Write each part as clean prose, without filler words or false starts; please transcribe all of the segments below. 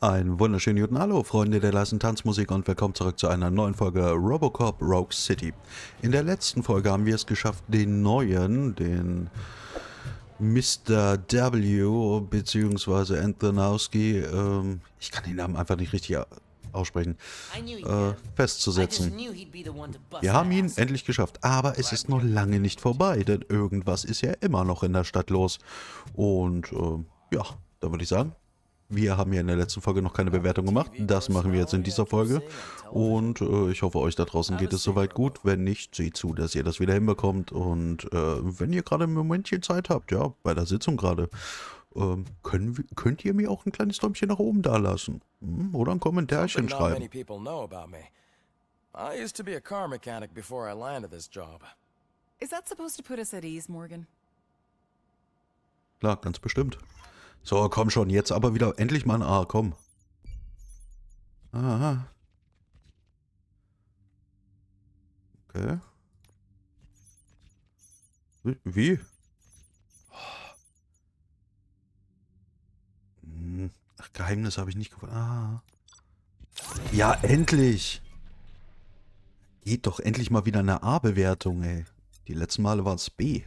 Einen wunderschönen guten Hallo, Freunde der leisen Tanzmusik und willkommen zurück zu einer neuen Folge RoboCop Rogue City. In der letzten Folge haben wir es geschafft, den Mr. W. bzw. Antonowski, ich kann den Namen einfach nicht richtig aussprechen, festzusetzen. Wir haben ihn endlich geschafft, aber es ist noch lange nicht vorbei, denn irgendwas ist ja immer noch in der Stadt los. Und ja, da würde ich sagen, wir haben ja in der letzten Folge noch keine Bewertung gemacht. Das machen wir jetzt in dieser Folge. Und ich hoffe, euch da draußen geht es soweit gut. Wenn nicht, seht zu, dass ihr das wieder hinbekommt. Und wenn ihr gerade ein Momentchen Zeit habt, ja, bei der Sitzung gerade, könnt ihr mir auch ein kleines Däumchen nach oben da lassen. Oder ein Kommentarchen schreiben. I used to be a car mechanic before I landed this job. Is that supposed to put us at ease, Morgan? Klar, ganz bestimmt. So, komm schon, jetzt aber wieder endlich mal ein A, komm. Aha. Okay. Wie? Ach, Geheimnis habe ich nicht gefunden. Ah. Ja, endlich! Geht doch endlich mal wieder eine A-Bewertung, ey. Die letzten Male war es B.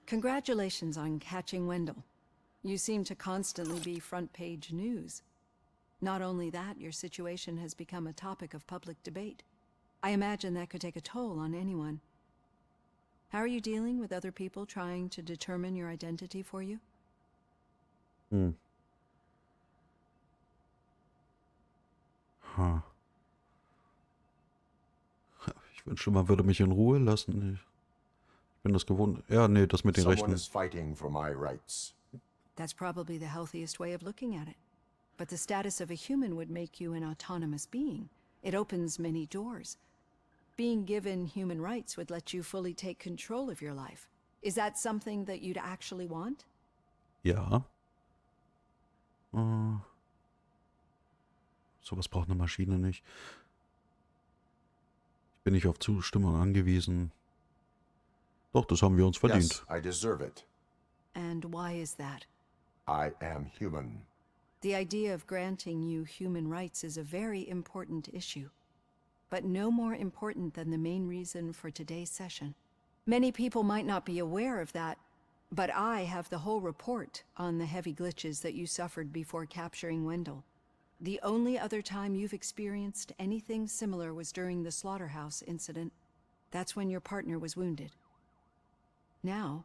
Congratulations on catching Wendell. You seem to constantly be front-page news. Not only that, your situation has become a topic of public debate. I imagine that could take a toll on anyone. How are you dealing with other people trying to determine your identity for you? Ich wünschte, man würde mich in Ruhe lassen. Ich bin das gewohnt. Ja, nee, das mit den Someone Rechten. is fighting for my rights. That's probably the healthiest way of looking at it. But the status of a human would make you an autonomous being. It opens many doors. Being given human rights would let you fully take control of your life. Is that something that you'd actually want? Ja. Sowas braucht eine Maschine nicht. Ich bin nicht auf Zustimmung angewiesen. Doch, das haben wir uns verdient. Yes, I deserve it. And why is that? I am human. The idea of granting you human rights is a very important issue, but no more important than the main reason for today's session. Many people might not be aware of that, but I have the whole report on the heavy glitches that you suffered before capturing Wendell. The only other time you've experienced anything similar was during the slaughterhouse incident. That's when your partner was wounded. Now,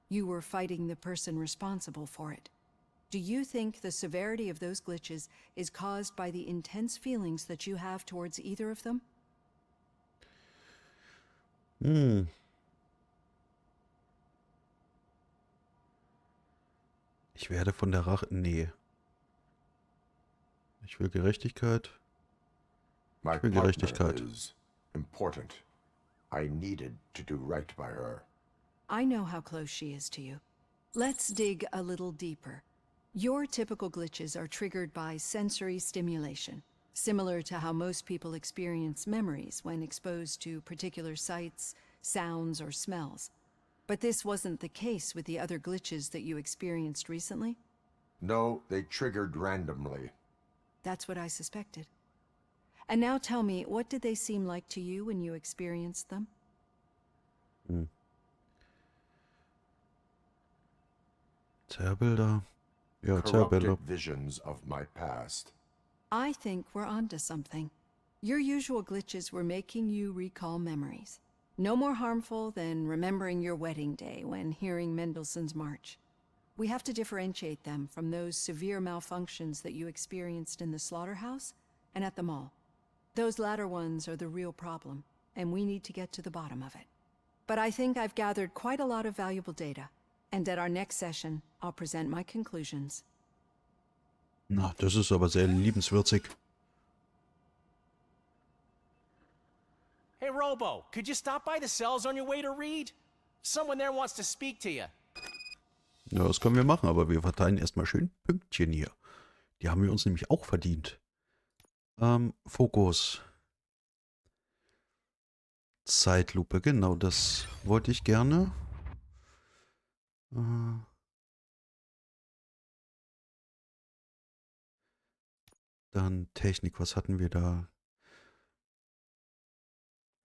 you were fighting the person responsible for it. Do you think the severity of those glitches is caused by the intense feelings that you have towards either of them? Ich werde von der Rache... Nee. Ich will Gerechtigkeit. My Ich will partner Gerechtigkeit. is important. I needed to do right by her. I know how close she is to you. Let's dig a little deeper. Your typical glitches are triggered by sensory stimulation, similar to how most people experience memories when exposed to particular sights, sounds, or smells. But this wasn't the case with the other glitches that you experienced recently? No, they triggered randomly. That's what I suspected. And now tell me, what did they seem like to you when you experienced them? Zerrbilder. Ja, Corrupted Zerrbilder. visions of my past. I think we're onto something. Your usual glitches were making you recall memories. No more harmful than remembering your wedding day when hearing Mendelssohn's March. We have to differentiate them from those severe malfunctions that you experienced in the slaughterhouse and at the mall. Those latter ones are the real problem, and we need to get to the bottom of it. But I think I've gathered quite a lot of valuable data, and at our next session, I'll present my conclusions. Na, das ist aber sehr liebenswürdig. Hey, Robo, could you stop by the cells on your way to Reed? Someone there wants to speak to you. Ja, das können wir machen, aber wir verteilen erstmal schön Pünktchen hier. Die haben wir uns nämlich auch verdient. Fokus. Zeitlupe, genau, das wollte ich gerne. Dann Technik, was hatten wir da?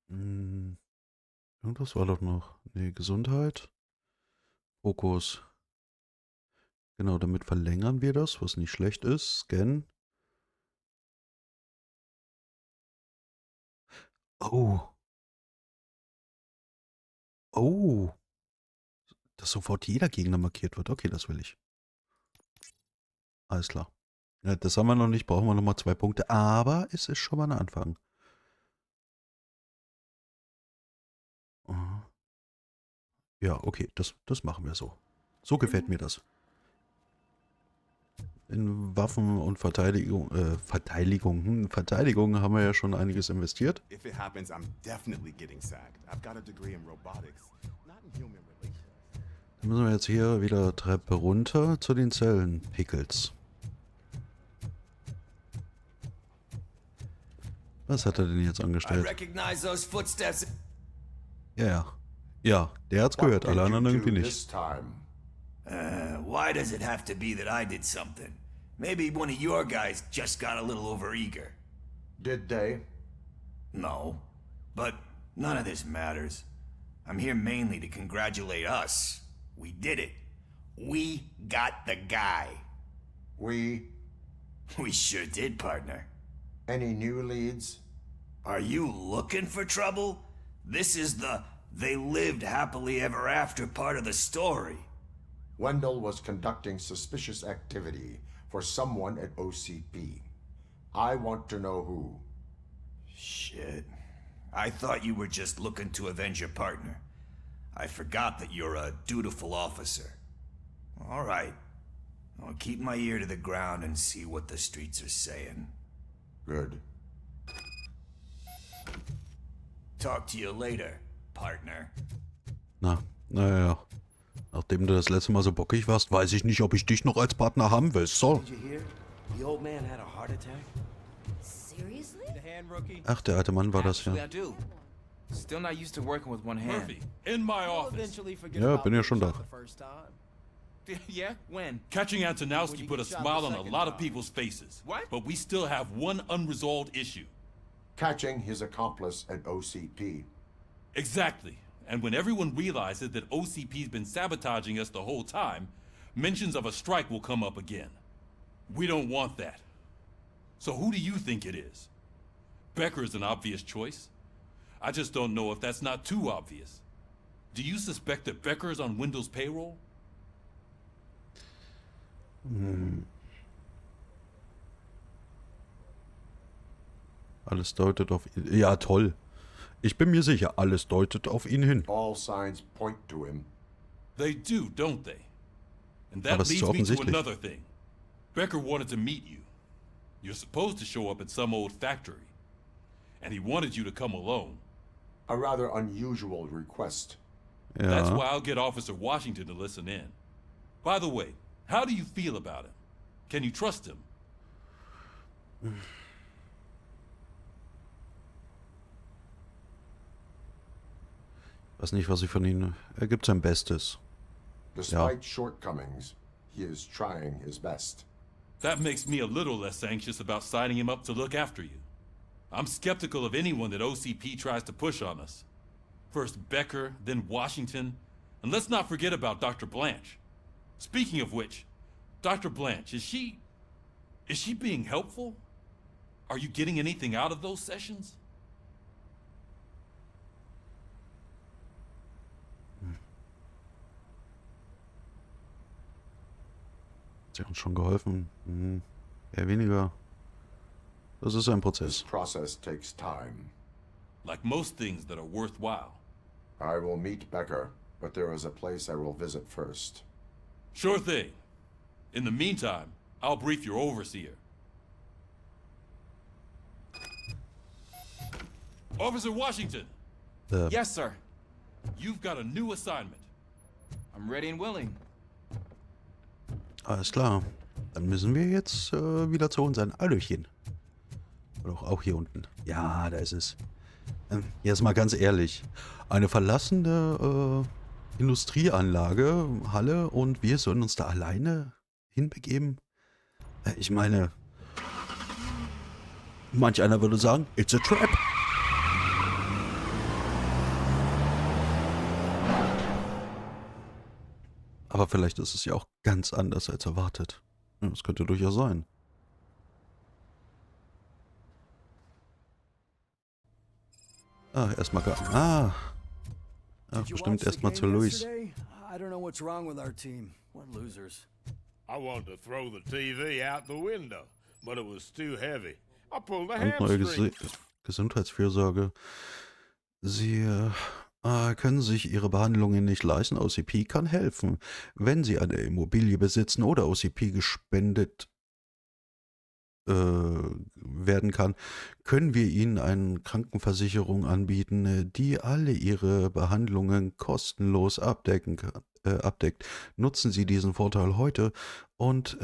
Irgendwas war doch noch. Nee, Gesundheit. Fokus. Genau, damit verlängern wir das, was nicht schlecht ist. Scan. Oh. Oh. Dass sofort jeder Gegner markiert wird. Okay, das will ich. Alles klar. Ja, das haben wir noch nicht, brauchen wir nochmal 2 Punkte. Aber es ist schon mal ein Anfang. Aha. Ja, okay, das machen wir so. So gefällt mir das. In Waffen und Verteidigung, Verteidigung haben wir ja schon einiges investiert. If it happens, I'm definitely getting sacked. I've got a degree in robotics, not in human relations. Dann müssen wir jetzt hier wieder Treppe runter zu den Zellen. Pickles. Was hat er denn jetzt I angestellt? recognize those footsteps. Ja, ja. Ja, der hat's What gehört, did alle you anderen do irgendwie this nicht. time? Why does it have to be that I did something? Maybe one of your guys just got a little overeager. Did they? No. But none of this matters. I'm here mainly to congratulate us. We did it. We got the guy. We? We sure did, partner. Any new leads? Are you looking for trouble? This is the they lived happily ever after part of the story. Wendell was conducting suspicious activity for someone at OCP. I want to know who. Shit. I thought you were just looking to avenge your partner. I forgot that you're a dutiful officer. All right. I'll keep my ear to the ground and see what the streets are saying. Good. Talk to you later, partner. Naja. Nachdem du das letzte Mal so bockig warst, weiß ich nicht, ob ich dich noch als Partner haben will. So. Did you hear? The old man had a heart attack. Seriously? The hand rookie? Ach, der alte Mann war das, Actually, ja. I do. Still not used to working with one hand. Murphy, in my You'll office. eventually forget Ja, about bin ja being schon da. shot the first time. Yeah? When? Catching When Antonowski you put a get shot smile the on a second lot of time. people's faces. What? But we still have one unresolved issue. Catching his accomplice at OCP. Exactly. And when everyone realizes that OCP's been sabotaging us the whole time, mentions of a strike will come up again. We don't want that. So who do you think it is? Becker is an obvious choice. I just don't know if that's not too obvious. Do you suspect that Becker is on Wendell's payroll? Alles deutet auf ihn. Ja, toll. Ich bin mir sicher, alles deutet auf ihn hin. All signs point to him. They do, don't they? And Aber that es ist leads so me to offensichtlich. another thing. Becker wanted to meet you. You're supposed to show up at some old factory. And he wanted you to come alone. A rather unusual request. That's Ja. why I'll get Officer Washington to listen in. By the way, how do you feel about him? Can you trust him? Weiß nicht, was ich von ihm... Er gibt sein Bestes. Despite shortcomings, he is trying his best. That makes me a little less anxious about signing him up to look after you. I'm skeptical of anyone that OCP tries to push on us. First Becker, then Washington, and let's not forget about Dr. Blanche. Speaking of which, Dr. Blanche, is she being helpful? Are you getting anything out of those sessions? Hat sie uns schon geholfen? Eher weniger. Das ist ein This Prozess. process takes time. Like most things that are worthwhile. I will meet Becker, but there is a place I will visit first. Sure thing. In the meantime, I'll brief your overseer. Officer Washington, Yes, sir. you've got a new assignment. I'm ready and willing. Alles klar. Dann müssen wir jetzt wieder zu unseren Allöchen. Oder auch hier unten. Ja, da ist es. Jetzt mal ganz ehrlich. Eine verlassene Industrieanlage, Halle, und wir sollen uns da alleine hinbegeben? Ich meine, Manch einer würde sagen, it's a trap. Aber vielleicht ist es ja auch ganz anders als erwartet. Ja, das könnte durchaus sein. Erstmal bestimmt erstmal zu Luis. I don't know what's wrong with our team. What losers. I wanted to throw the TV out the window, but it was too heavy. I pulled a Neue hamstring. Gesundheitsfürsorge. Sie können sich Ihre Behandlungen nicht leisten. OCP kann helfen. Wenn Sie eine Immobilie besitzen oder OCP gespendet werden kann, können wir Ihnen eine Krankenversicherung anbieten, die alle Ihre Behandlungen kostenlos abdeckt. Nutzen Sie diesen Vorteil heute und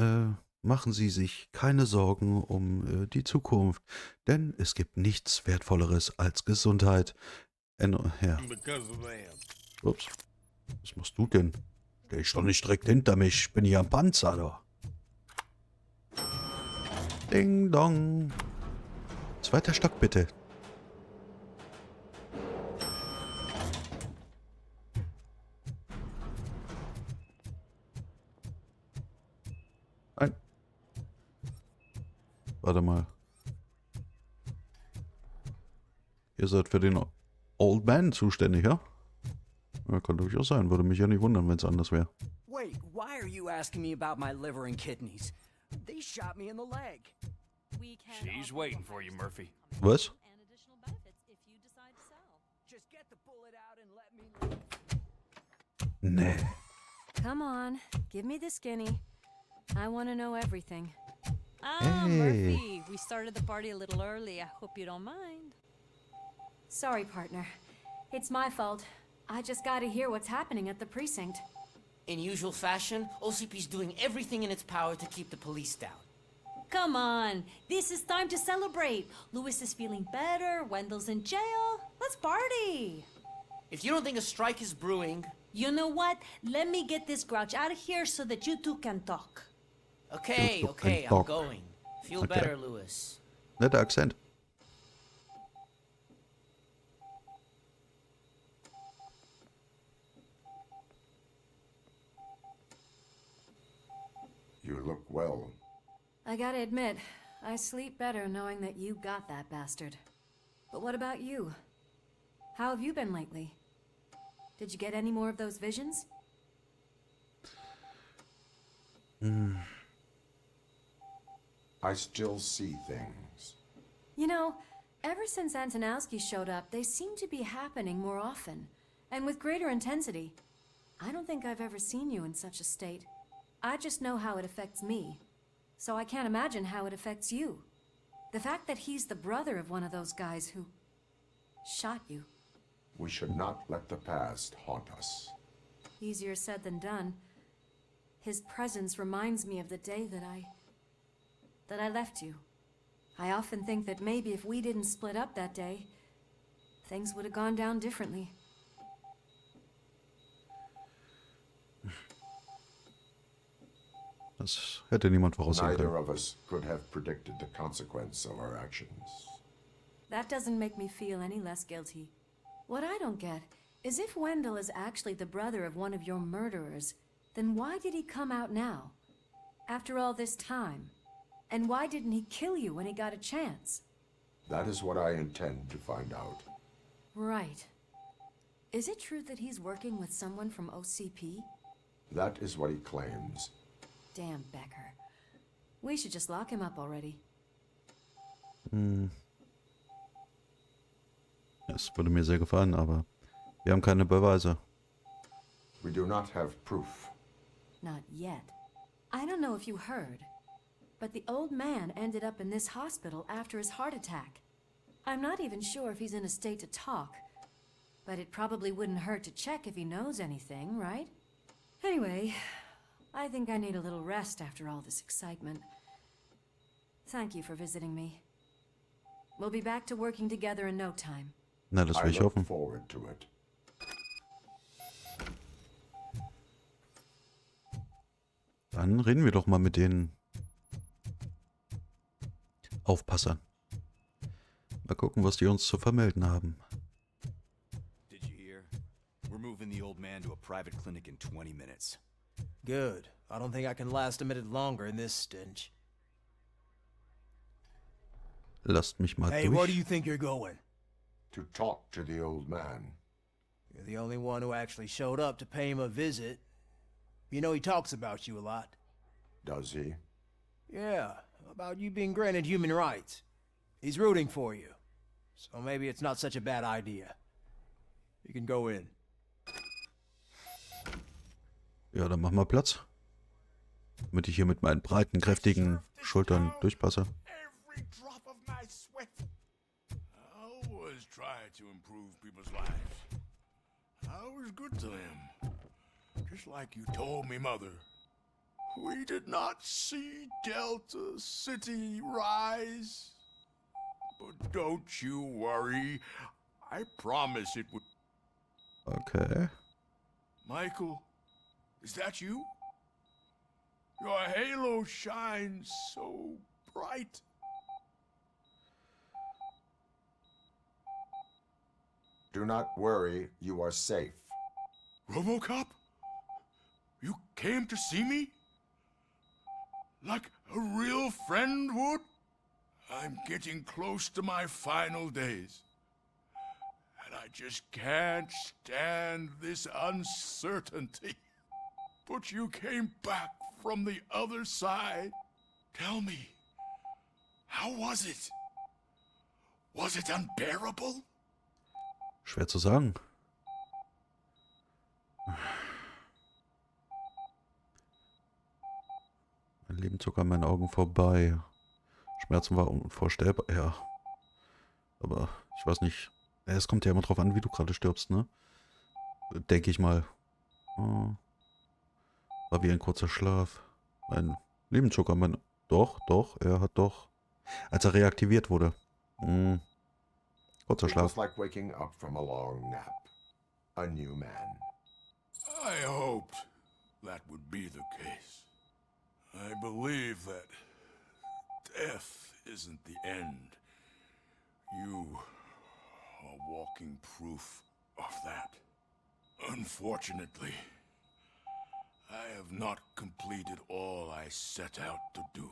machen Sie sich keine Sorgen um die Zukunft, denn es gibt nichts Wertvolleres als Gesundheit. Ja. Ups. Was machst du denn? Stell dich doch nicht direkt hinter mich. Ich bin hier am Panzer, da. Ding dong. Zweiter Stock, bitte. Nein. Warte mal. Ihr seid für den Old Man zuständig, ja? Ja, kann durchaus sein. Würde mich ja nicht wundern, wenn es anders wäre. Wait, why are you asking me about my liver and kidneys? They shot me in the leg. She's waiting for you, Murphy. Was? Just get the bullet out and let me... Nee. Come on, give me the skinny. I want to know everything. Hey. Murphy, we started the party a little early. I hope you don't mind. Sorry, partner. It's my fault. I just gotta hear what's happening at the precinct. In usual fashion, OCP's doing everything in its power to keep the police down. Come on, this is time to celebrate. Louis is feeling better, Wendell's in jail. Let's party! If you don't think a strike is brewing... You know what? Let me get this grouch out of here so that you two can talk. Okay, okay, I'm going. Feel better, Louis. Netter Akzent. You look well. I gotta admit, I sleep better knowing that you got that bastard. But what about you? How have you been lately? Did you get any more of those visions? I still see things. You know, ever since Antonowski showed up, they seem to be happening more often, and with greater intensity. I don't think I've ever seen you in such a state. I just know how it affects me, so I can't imagine how it affects you. The fact that he's the brother of one of those guys who shot you. We should not let the past haunt us. Easier said than done. His presence reminds me of the day that I left you. I often think that maybe if we didn't split up that day, things would have gone down differently. Das hätte niemand voraussehen Neither können. of us could have predicted the consequence of our actions. That doesn't make me feel any less guilty. What I don't get is if Wendell is actually the brother of one of your murderers, then why did he come out now? After all this time? And why didn't he kill you when he got a chance? That is what I intend to find out. Right. Is it true that he's working with someone from OCP? That is what he claims. Damn Becker. We should just lock him up already. Das würde mir sehr gefallen, aber wir haben keine Beweise. We do not have proof. Not yet. I don't know if you heard, but the old man ended up in this hospital after his heart attack. I'm not even sure if he's in a state to talk, but it probably wouldn't hurt to check if he knows anything, right? Anyway, I think I need a little rest after all this excitement. Thank you for visiting me. We'll be back to working together in no time. Na, das will ich I look hoffen. forward to it. Dann reden wir doch mal mit den Aufpassern. Mal gucken, was die uns zu vermelden haben. Did you hear? We're moving the old man to a private clinic in 20 minutes. Good. I don't think I can last a minute longer in this stench. Lasst mich mal Hey, where do durch. you think you're going? To talk to the old man. You're the only one who actually showed up to pay him a visit. You know he talks about you a lot. Does he? Yeah, about you being granted human rights. He's rooting for you. So maybe it's not such a bad idea. You can go in. Ja, dann mach mal Platz. Damit ich hier mit meinen breiten, kräftigen Schultern durchpasse. Every drop of my sweat. I always try to improve people's lives. I was good to them. Just like you told me, Mother. We did not see Delta City rise. But don't you worry. I promise it would. Okay. Michael, is that you? Your halo shines so bright. Do not worry, you are safe. RoboCop? You came to see me? Like a real friend would? I'm getting close to my final days. And I just can't stand this uncertainty. But you came back from the other side. Tell me, how was it? Was it unbearable? Schwer zu sagen. Mein Leben zog an meinen Augen vorbei. Schmerzen war unvorstellbar, ja. Aber ich weiß nicht. Es kommt ja immer drauf an, wie du gerade stirbst, ne? Denke ich mal. Oh. War wie ein kurzer Schlaf. Mein Leben zog an meinen... Doch, er hat doch... Als er reaktiviert wurde. Kurzer It Schlaf. was like waking up from a long nap. A new man. I hoped that would be the case. I believe that death isn't the end. You are walking proof of that. Unfortunately, I have not completed all I set out to do.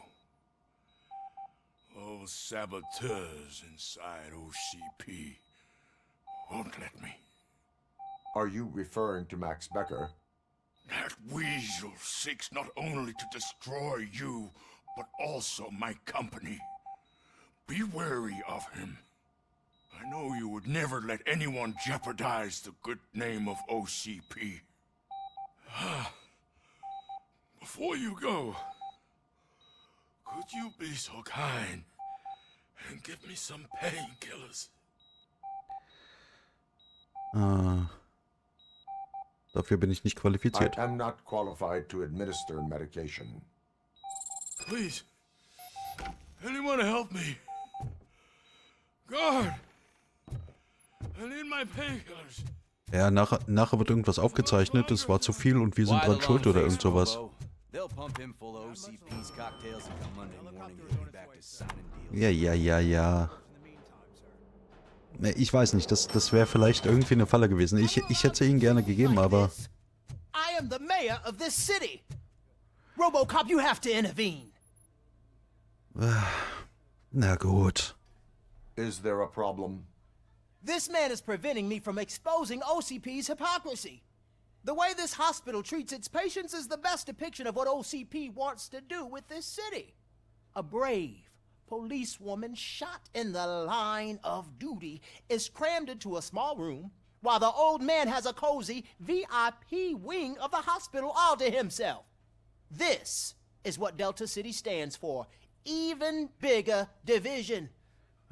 Those saboteurs inside OCP won't let me. Are you referring to Max Becker? That weasel seeks not only to destroy you, but also my company. Be wary of him. I know you would never let anyone jeopardize the good name of OCP. Before you go, could you be so kind and give me some painkillers? Dafür bin ich nicht I qualifiziert. am not qualified to administer medication. Please, anyone help me? Guard! I need my painkillers. Ja, nachher wird irgendwas aufgezeichnet, es war zu viel und wir sind dran schuld oder irgend sowas. Ja. Ich weiß nicht, das wäre vielleicht irgendwie eine Falle gewesen. Ich hätte sie ihnen gerne gegeben, aber... I am the mayor of this city. RoboCop, you have to intervene. Na gut. Is there a problem? This man is preventing me from exposing OCP's hypocrisy. The way this hospital treats its patients is the best depiction of what OCP wants to do with this city. A brave policewoman shot in the line of duty is crammed into a small room while the old man has a cozy VIP wing of the hospital all to himself. This is what Delta City stands for. Even bigger division.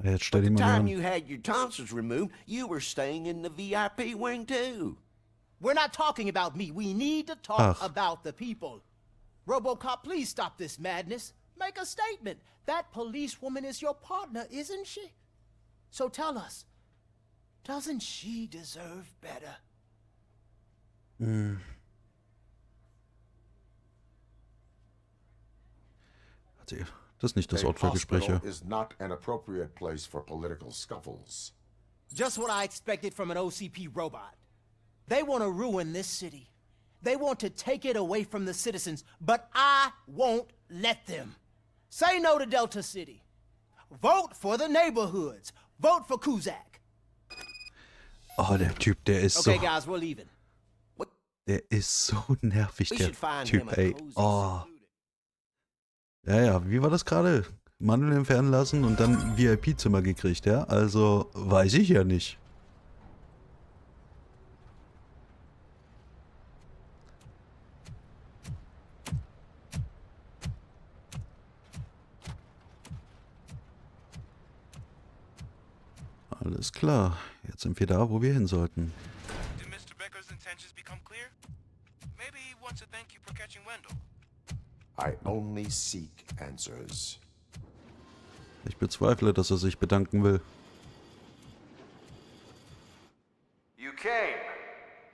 Jetzt stell By ihn the mal time an. you had your tonsils removed, you were staying in the VIP wing too. We're not talking about me. We need to talk Ach. about the people. RoboCop, please stop this madness. Make a statement. That policewoman is your partner, isn't she? So tell us, doesn't she deserve better? Das ist nicht das Ort für Gespräche. Is not an appropriate place for political scuffles. Just what I expected from an OCP robot. They want to ruin this city. They want to take it away from the citizens, but I won't let them. Say no to Delta City. Vote for the neighborhoods. Vote for Kuzak. Oh, der Typ, der ist so... Okay, guys, we're leaving. Der ist so nervig, der Typ, ey. Oh. Ja, wie war das gerade? Mandel entfernen lassen und dann VIP-Zimmer gekriegt, ja? Also, weiß ich ja nicht. Alles klar. Jetzt sind wir da, wo wir hin sollten. Did Mr. Becker's intentions become clear? Maybe he wants to thank you for catching Wendell. I only seek answers. Ich bezweifle, dass er sich bedanken will. You came,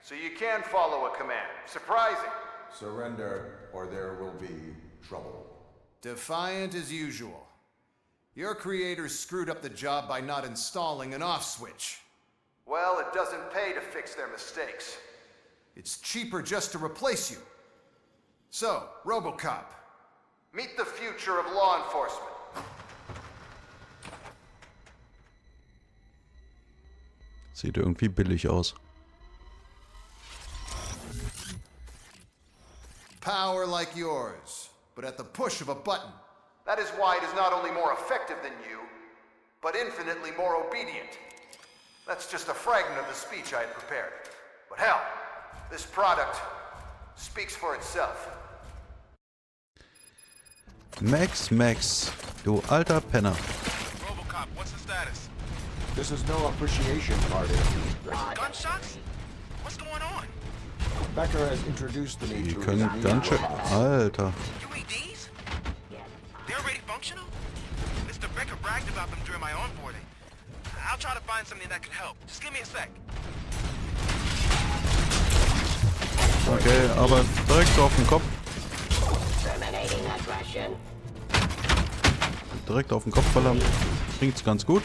so you can follow a command. Surprising. Surrender, or there will be trouble. Defiant as usual. Your creators screwed up the job by not installing an off switch. Well, it doesn't pay to fix their mistakes. It's cheaper just to replace you. So, RoboCop. Meet the future of law enforcement. Sieht irgendwie billig aus. Power like yours, but at the push of a button. That is why it is not only more effective than you, but infinitely more obedient. That's just a fragment of the speech I had prepared. But hell, this product speaks for itself. Max, du alter Penner. RoboCop, what's the status? This is no appreciation party. Gunshots? What's going on? Becker has introduced me Die to können his ganz schön... Alter. UEDs? They're already functional? Mr. Becker bragged about them during my onboarding. I'll try to find something that could help. Just give me a sec. Okay, aber direkt auf den Kopf. Direkt auf den Kopf ballern. Bringt's ganz gut.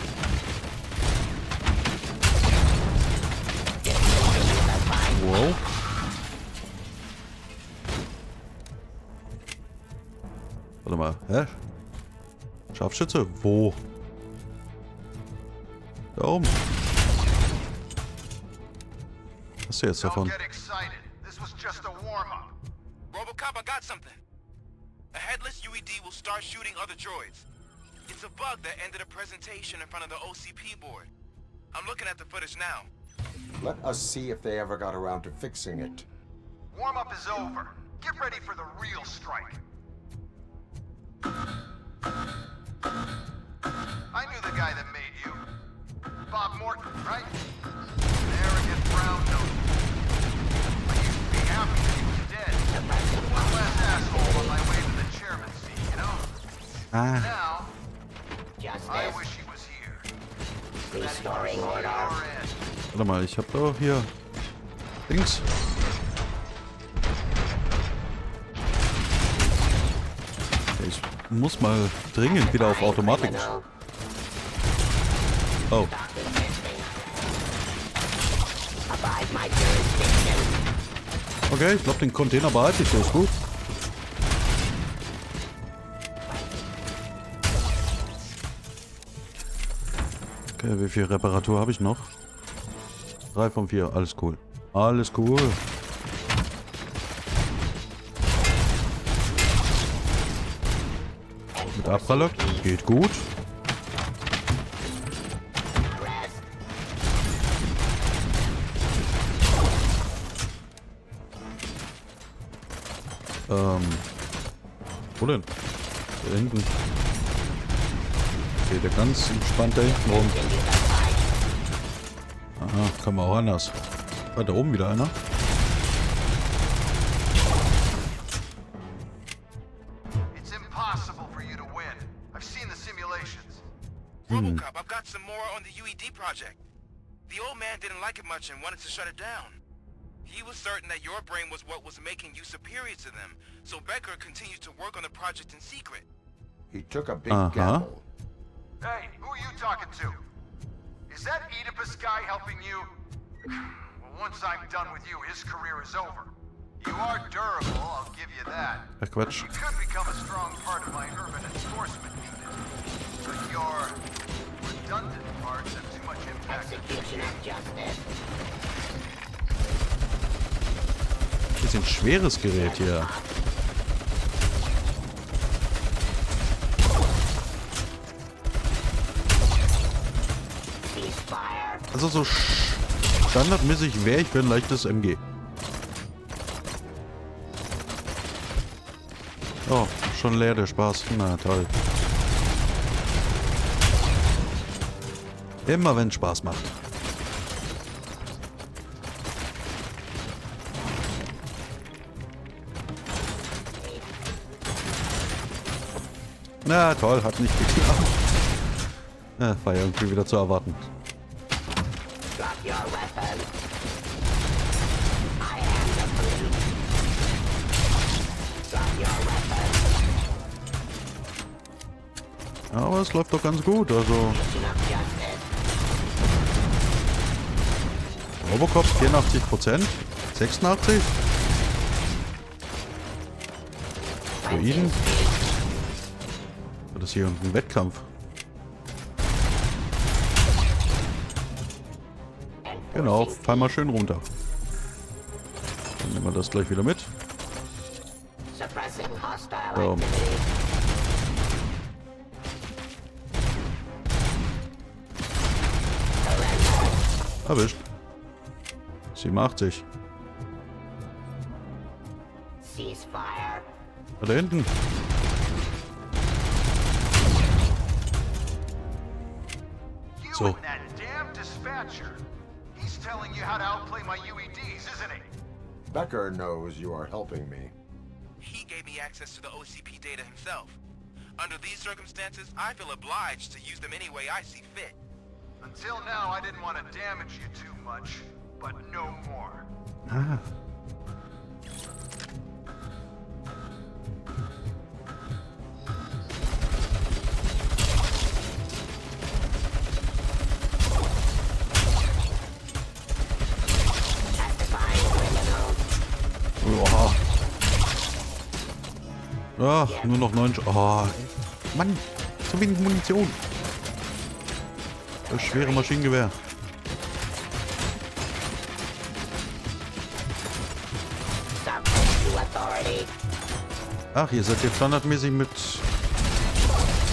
Wow. Warte mal, hä? Scharfschütze? Wo? Da oben. Was hast du jetzt davon? Don't get excited. This was just a warm-up. RoboCop, I got something. A headless UED will start shooting other droids. It's a bug that ended a presentation in front of the OCP board. I'm looking at the footage now. Let us see if they ever got around to fixing it. Warm-up is over. Get ready for the real strike. I knew the guy that made you. Bob Morton, right? Arrogant brown nose. I used to be happy that he was dead. One last asshole on my way to the chairman's seat, you know? Now, I wish he was here. Restoring order. Warte mal, ich hab doch hier... Dings. Ich muss mal dringend wieder auf Automatik. Oh. Okay, ich glaube, den Container behalte ich, so ist gut. Okay, wie viel Reparatur habe ich noch? 3 von 4, alles cool. Alles cool. Mit Abpraller geht gut. Wo denn? Da hinten. Geht der ganz entspannt da hinten rum. Aha, kann man auch anders. War da oben wieder einer? It's impossible for you to win. I've seen the simulations. RoboCop, I've got some more on the UED project. The old man didn't like it much and wanted to shut it down. He was certain that your brain was what was making you superior to them, so Becker continued to work on the project in secret. He took a big gamble. Hey, who are you talking to? Is that Oedipus guy helping you? Well, once I'm done with you, his career is over. You are durable, I'll give you that. Ach, Quatsch. You could become a strong part of my urban enforcement unit. But your redundant parts have too much impact. Execution of justice. Bisschen schweres Gerät hier. Also so standardmäßig wäre ich für ein leichtes MG. Oh, schon leer der Spaß. Na toll. Immer wenn es Spaß macht. Na toll, hat nicht geklappt. Ja, war ja irgendwie wieder zu erwarten. Aber es läuft doch ganz gut, also. RoboCop 84%, 86%. Für ihn. Das ist hier ein Wettkampf. Genau, fall mal schön runter. Dann nehmen wir das gleich wieder mit. So. Erwischt. 87. Da hinten. So. Becker knows you are helping me. He gave me access to the OCP data himself. Under these circumstances, I feel obliged to use them any way I see fit. Until now, I didn't want to damage you too much, but no more. Ah. Oha. Ach, nur noch 9. Oh, Mann, so wenig Munition. Das schwere Maschinengewehr. Ach, ihr seid jetzt standardmäßig mit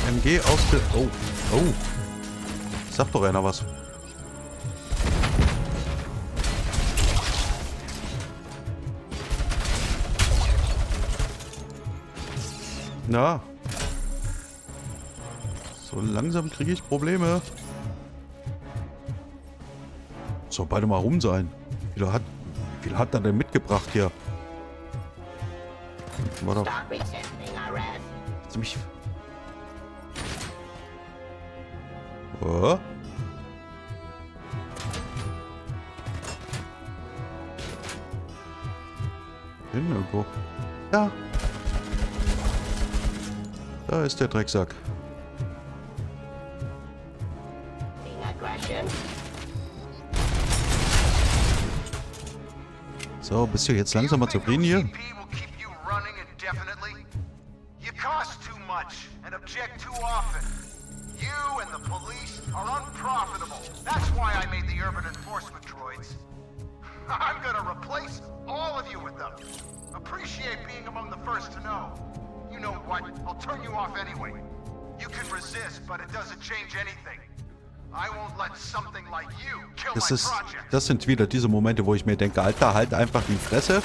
MG ausge... Oh, oh. Sag doch einer was. Na. So langsam kriege ich Probleme. Soll beide mal rum sein. Wie viel hat er denn mitgebracht hier? War doch... Ziemlich... Oh. Hin irgendwo. Ja. Da ist der Drecksack. So, bist du jetzt langsam mal zufrieden hier? You cost too much and object too often. You and the police are unprofitable. That's why I made the urban enforcement droids. I'm gonna replace all of you with them. Appreciate being among the first to know. You know what? I'll turn you off anyway. You can resist, but it doesn't change anything. I won't let something like you kill my project. Das sind wieder diese Momente, wo ich mir denke, Alter, halt einfach die Fresse.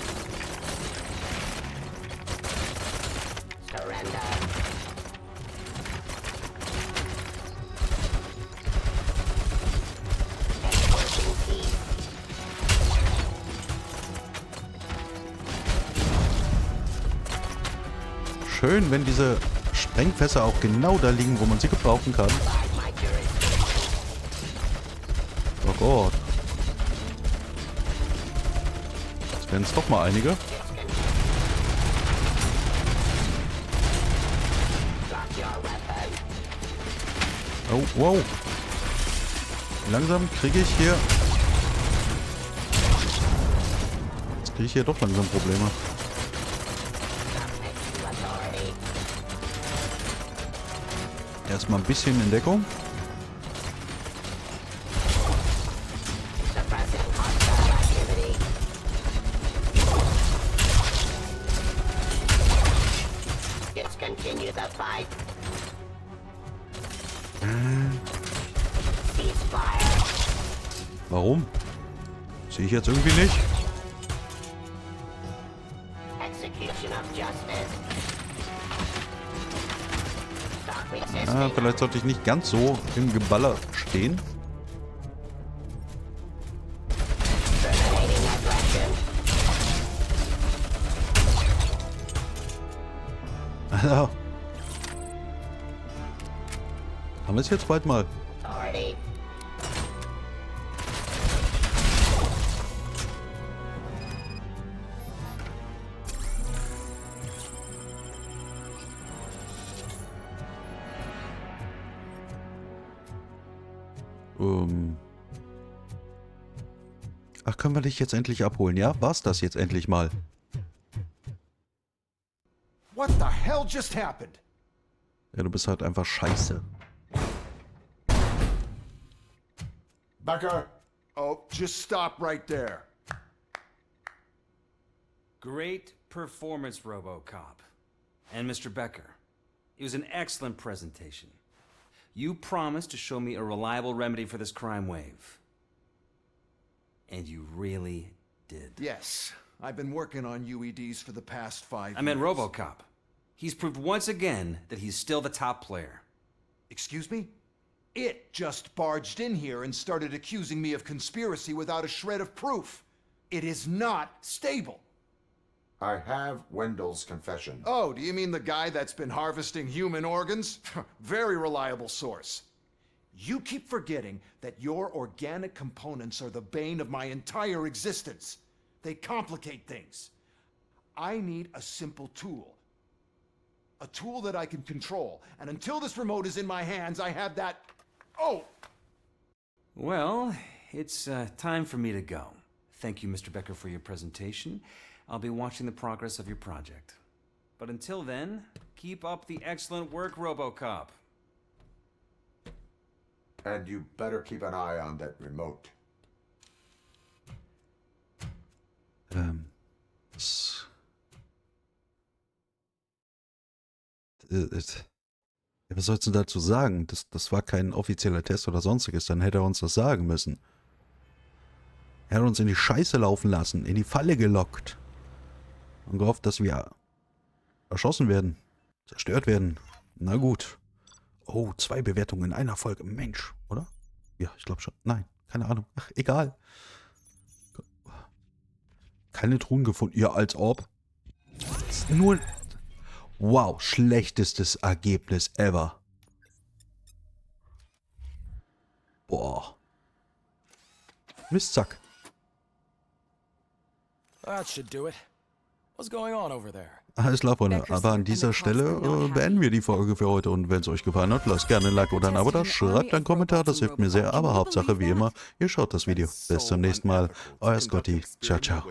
Schön, wenn diese Sprengfässer auch genau da liegen, wo man sie gebrauchen kann. Oh Gott. Jetzt werden es doch mal einige. Oh, wow. Langsam kriege ich hier... Jetzt kriege ich hier doch langsam Probleme. Erstmal ein bisschen in Deckung. Warum? Sehe ich jetzt irgendwie nicht. Ah, vielleicht sollte ich nicht ganz so im Geballer stehen. Also. Haben wir es jetzt bald mal. Ach, können wir dich jetzt endlich abholen, ja? War's das jetzt endlich mal? What the hell just happened? Ja, du bist halt einfach scheiße. Becker! Oh, just stop right there. Great performance, RoboCop. And Mr. Becker. It was an excellent presentation. You promised to show me a reliable remedy for this crime wave. And you really did. Yes. I've been working on UEDs for the past 5 years. I meant RoboCop. He's proved once again that he's still the top player. Excuse me? It just barged in here and started accusing me of conspiracy without a shred of proof. It is not stable. I have Wendell's confession. Oh, do you mean the guy that's been harvesting human organs? Very reliable source. You keep forgetting that your organic components are the bane of my entire existence. They complicate things. I need a simple tool. A tool that I can control. And until this remote is in my hands, I have that... Oh! Well, it's time for me to go. Thank you, Mr. Becker, for your presentation. I'll be watching the progress of your project. But until then, keep up the excellent work, RoboCop. And you better keep an eye on that remote. Was sollst du dazu sagen? Das war kein offizieller Test oder sonstiges. Dann hätte er uns das sagen müssen. Er hat uns in die Scheiße laufen lassen, in die Falle gelockt. Und gehofft, dass wir erschossen werden, zerstört werden. Na gut. Oh, 2 Bewertungen in einer Folge. Mensch, oder? Ja, ich glaube schon. Nein, keine Ahnung. Ach, egal. Keine Truhen gefunden. Ja, als ob. Nur... Wow, schlechtestes Ergebnis ever. Boah. Mistzack. That should do it. What's going on over there? Alles klar, Freunde. Aber an dieser Stelle beenden wir die Folge für heute. Und wenn es euch gefallen hat, lasst gerne ein Like oder ein Abo da. Schreibt einen Kommentar, das hilft mir sehr. Aber Hauptsache, wie immer, ihr schaut das Video. Bis zum nächsten Mal. Euer Scotty. Ciao, ciao.